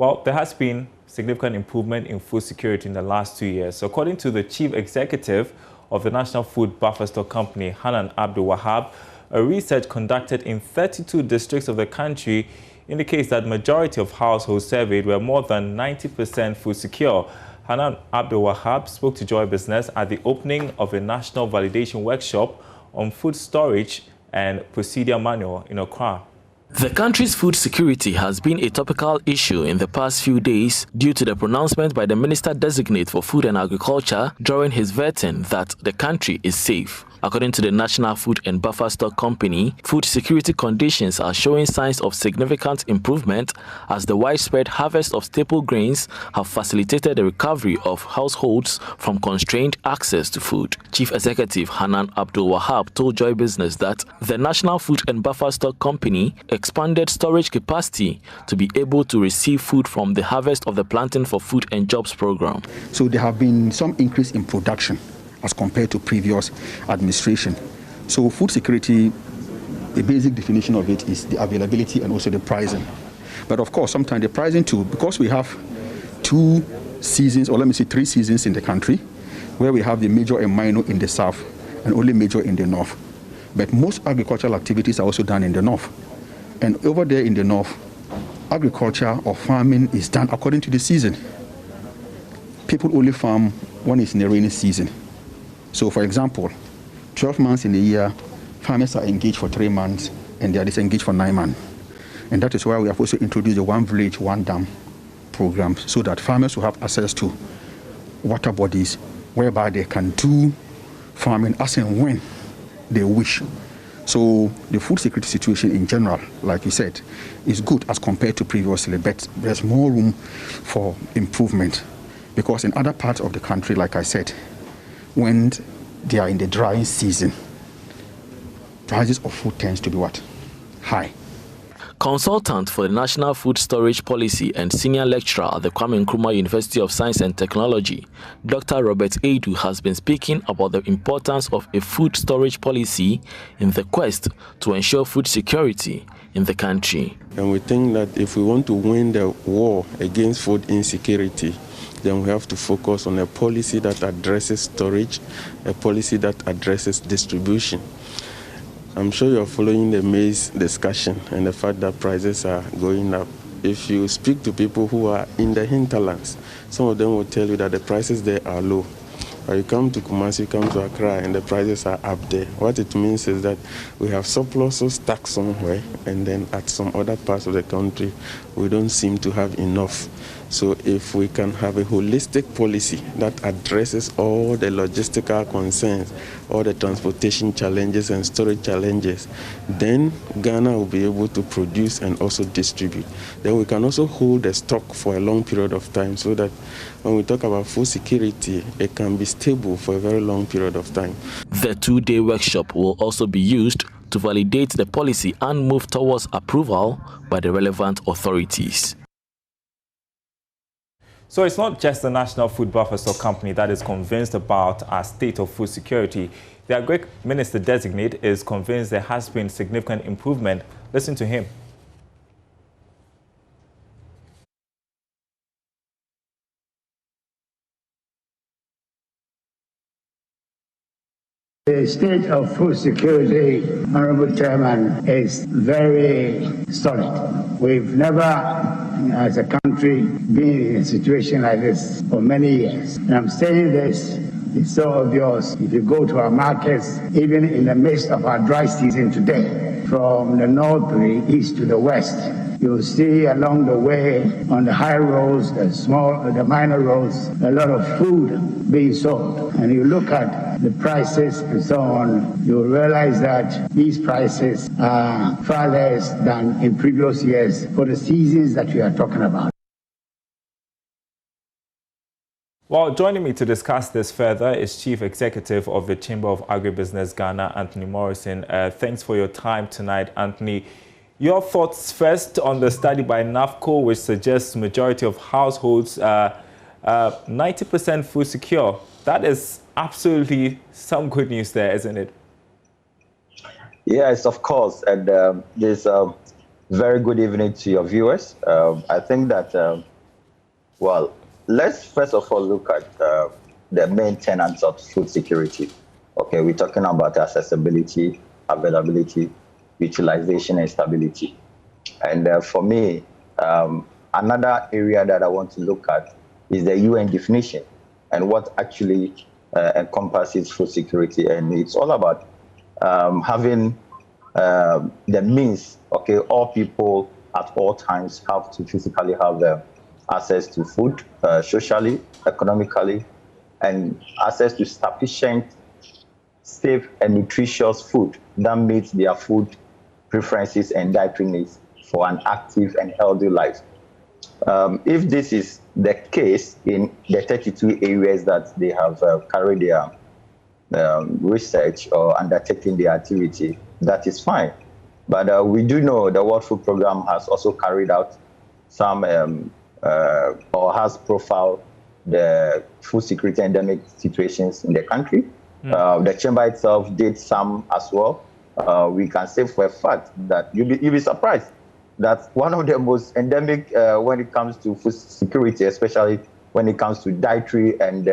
Well, there has been significant improvement in food security in the last 2 years. So according to the chief executive of the National Food Buffer Stock Company, Hanan Abdul Wahab, a research conducted in 32 districts of the country indicates that majority of households surveyed were more than 90% food secure. Hanan Abdul Wahab spoke to Joy Business at the opening of a national validation workshop on food storage and procedure manual in Accra. The country's food security has been a topical issue in the past few days due to the pronouncement by the Minister-designate for Food and Agriculture during his vetting that the country is safe. According to the National Food and Buffer Stock Company, food security conditions are showing signs of significant improvement as the widespread harvest of staple grains have facilitated the recovery of households from constrained access to food. Chief Executive Hanan Abdul Wahab told Joy Business that the National Food and Buffer Stock Company expanded storage capacity to be able to receive food from the harvest of the Planting for Food and Jobs program. So there have been some increase in production as compared to previous administration. So food security, the basic definition of it is the availability and also the pricing. But of course, sometimes the pricing too, because we have 2 seasons, or let me say 3 seasons in the country, where we have the major and minor in the south and only major in the north. But most agricultural activities are also done in the north. And over there in the north, agriculture or farming is done according to the season. People only farm when it's in the rainy season. So for example, 12 months in a year, farmers are engaged for 3 months and they are disengaged for 9 months. And that is why we have also introduced the One Village, One Dam program so that farmers will have access to water bodies whereby they can do farming as and when they wish. So the food security situation in general, like you said, is good as compared to previously, but there's more room for improvement because in other parts of the country, like I said, when they are in the drying season, prices of food tends to be what? High. Consultant for the National Food Storage Policy and senior lecturer at the Kwame Nkrumah University of Science and Technology, Dr. Robert Edu has been speaking about the importance of a food storage policy in the quest to ensure food security in the country. And we think that if we want to win the war against food insecurity, then we have to focus on a policy that addresses storage, a policy that addresses distribution. I'm sure you're following the maize discussion and the fact that prices are going up. If you speak to people who are in the hinterlands, some of them will tell you that the prices there are low. Or you come to Kumasi, you come to Accra, and the prices are up there. What it means is that we have surpluses stuck somewhere, and then at some other parts of the country, we don't seem to have enough. So if we can have a holistic policy that addresses all the logistical concerns, all the transportation challenges and storage challenges, then Ghana will be able to produce and also distribute. Then we can also hold the stock for a long period of time so that when we talk about food security, it can be stable for a very long period of time. The 2-day workshop will also be used to validate the policy and move towards approval by the relevant authorities. So it's not just the National Food Buffer Stock Company that is convinced about our state of food security. The Agri Minister-designate is convinced there has been significant improvement. Listen to him. The state of food security, Honorable Chairman, is very solid. We've never, as a country, been in a situation like this for many years. And I'm saying this, it's so obvious. If you go to our markets, even in the midst of our dry season today, from the north to the east to the west, you'll see along the way on the high roads, the minor roads, a lot of food being sold. And you look at the prices and so on, you'll realize that these prices are far less than in previous years for the seasons that we are talking about. Well, joining me to discuss this further is Chief Executive of the Chamber of Agribusiness Ghana, Anthony Morrison. Thanks for your time tonight, Anthony. Your thoughts first on the study by NAFCO, which suggests majority of households 90% food secure. That is absolutely some good news there, isn't it? Yes, of course. And this very good evening to your viewers. I think that Well, let's first of all look at the main tenets of food security. Okay, we're talking about accessibility, availability, utilization, and stability. And for me, another area that I want to look at is the UN definition and what actually encompasses food security. And it's all about having the means, okay, all people at all times have to physically have access to food, socially, economically, and access to sufficient, safe, and nutritious food that meets their food preferences and dietary needs for an active and healthy life. If this is the case in the 32 areas that they have carried their research or undertaking the activity, that is fine. But we do know the World Food Programme has also carried out some or has profiled the food security endemic situations in the country. The chamber itself did some as well. We can say for a fact that you'll be surprised that one of the most endemic when it comes to food security, especially when it comes to dietary and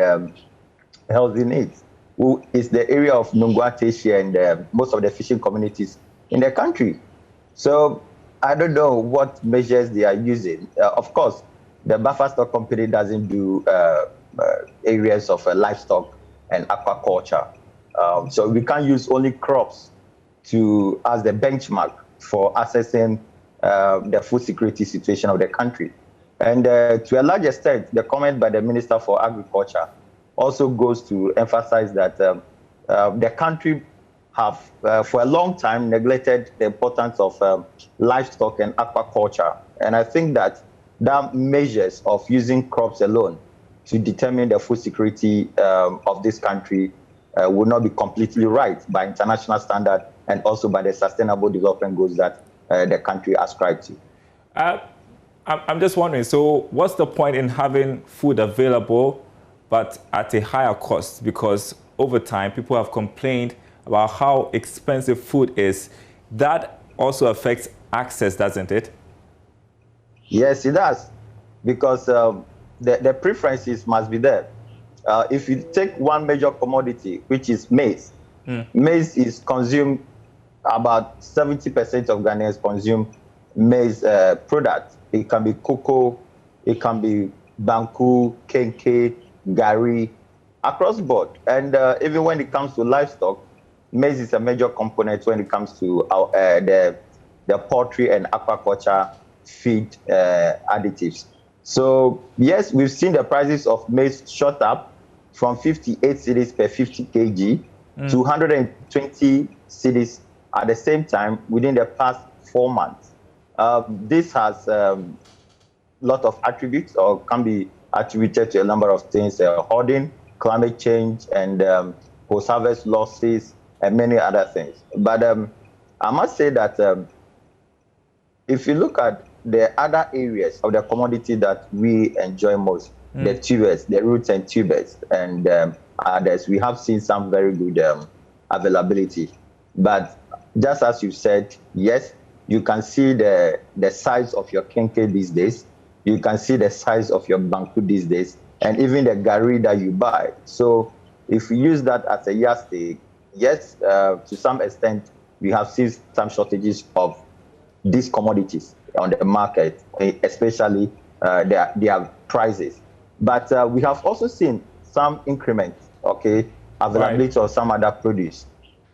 healthy needs, is the area of Nungwa-Teshie and most of the fishing communities in the country. So I don't know what measures they are using. Of course, the buffer stock company doesn't do areas of livestock and aquaculture. So we can't use only crops as the benchmark for assessing the food security situation of the country. And to a large extent, the comment by the Minister for Agriculture also goes to emphasize that the country have, for a long time, neglected the importance of livestock and aquaculture. And I think that measures of using crops alone to determine the food security of this country will not be completely right by international standard and also by the sustainable development goals that the country ascribed to. I'm just wondering, so what's the point in having food available but at a higher cost? Because over time, people have complained about how expensive food is. That also affects access, doesn't it? Yes, it does, because the preferences must be there. If you take one major commodity, which is maize, maize is consumed, about 70% of Ghanaians consume maize products. It can be cocoa, it can be banku, kenke, gari, across the board. And even when it comes to livestock, maize is a major component when it comes to the poultry and aquaculture feed additives. So yes, we've seen the prices of maize shot up from 58 cedis per 50 kg to 120 cedis at the same time within the past 4 months. This has a lot of attributes, or can be attributed to a number of things: hoarding, climate change, and post-harvest losses, and many other things. But I must say that if you look at the other areas of the commodity that we enjoy most, the tubers, the roots and tubers, and others, we have seen some very good availability. But just as you said, yes, you can see the size of your kenke these days. You can see the size of your banku these days, and even the gari that you buy. So if we use that as a yardstick, yes, to some extent, we have seen some shortages of these commodities on the market, especially their prices. But we have also seen some increments, okay, availability of some other produce.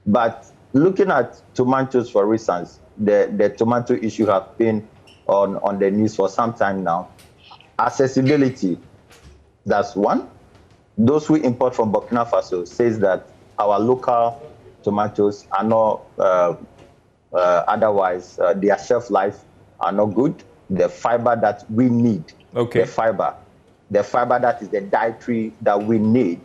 But looking at tomatoes, for instance, the tomato issue has been on the news for some time now. Accessibility, that's one. Those who import from Burkina Faso says that our local tomatoes are not otherwise, their shelf life are not good. The fiber that we need, the fiber that is the dietary that we need,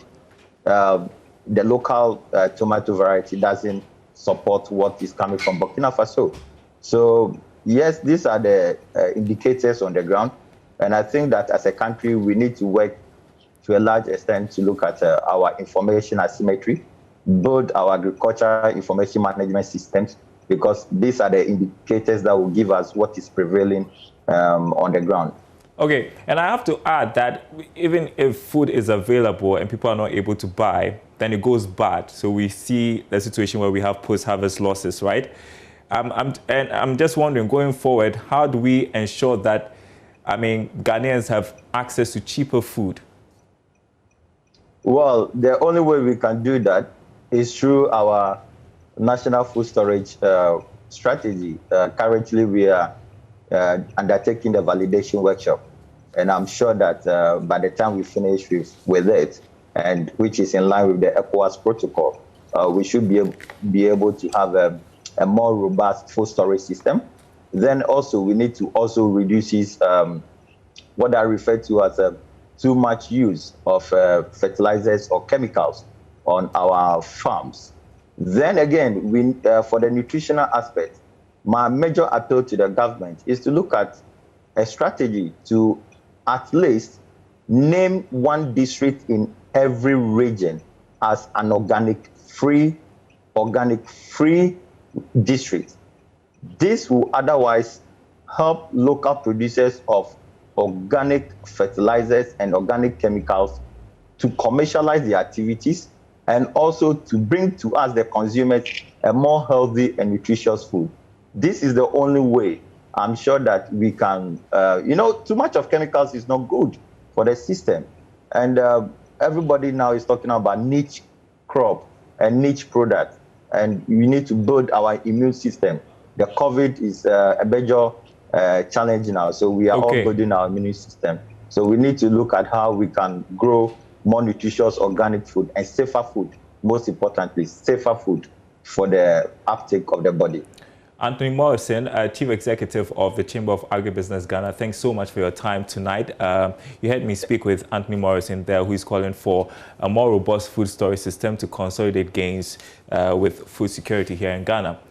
the local tomato variety doesn't support what is coming from Burkina Faso. So yes, these are the indicators on the ground. And I think that as a country, we need to work to a large extent to look at our information asymmetry, build our agricultural information management systems, because these are the indicators that will give us what is prevailing on the ground. Okay, and I have to add that even if food is available and people are not able to buy, then it goes bad. So we see the situation where we have post-harvest losses, right? I'm just wondering, going forward, how do we ensure that, Ghanaians have access to cheaper food? Well, the only way we can do that is through our national food storage strategy. Currently, we are undertaking the validation workshop. And I'm sure that by the time we finish with it, and which is in line with the ECOWAS protocol, we should be able to have a more robust food storage system. Then also we need to also reduce what I refer to as too much use of fertilizers or chemicals on our farms. Then again, for the nutritional aspect, my major appeal to the government is to look at a strategy to at least name one district in every region as an organic-free district. This will otherwise help local producers of organic fertilizers and organic chemicals to commercialize their activities and also to bring to us, the consumers, a more healthy and nutritious food. This is the only way I'm sure that we can, too much of chemicals is not good for the system. And everybody now is talking about niche crop and niche product. And we need to build our immune system. The COVID is a major challenge now. So we are all building our immune system. So we need to look at how we can grow more nutritious organic food and safer food. Most importantly, safer food for the uptake of the body. Anthony Morrison, Chief Executive of the Chamber of Agribusiness Ghana, thanks so much for your time tonight. You heard me speak with Anthony Morrison there, who is calling for a more robust food storage system to consolidate gains with food security here in Ghana.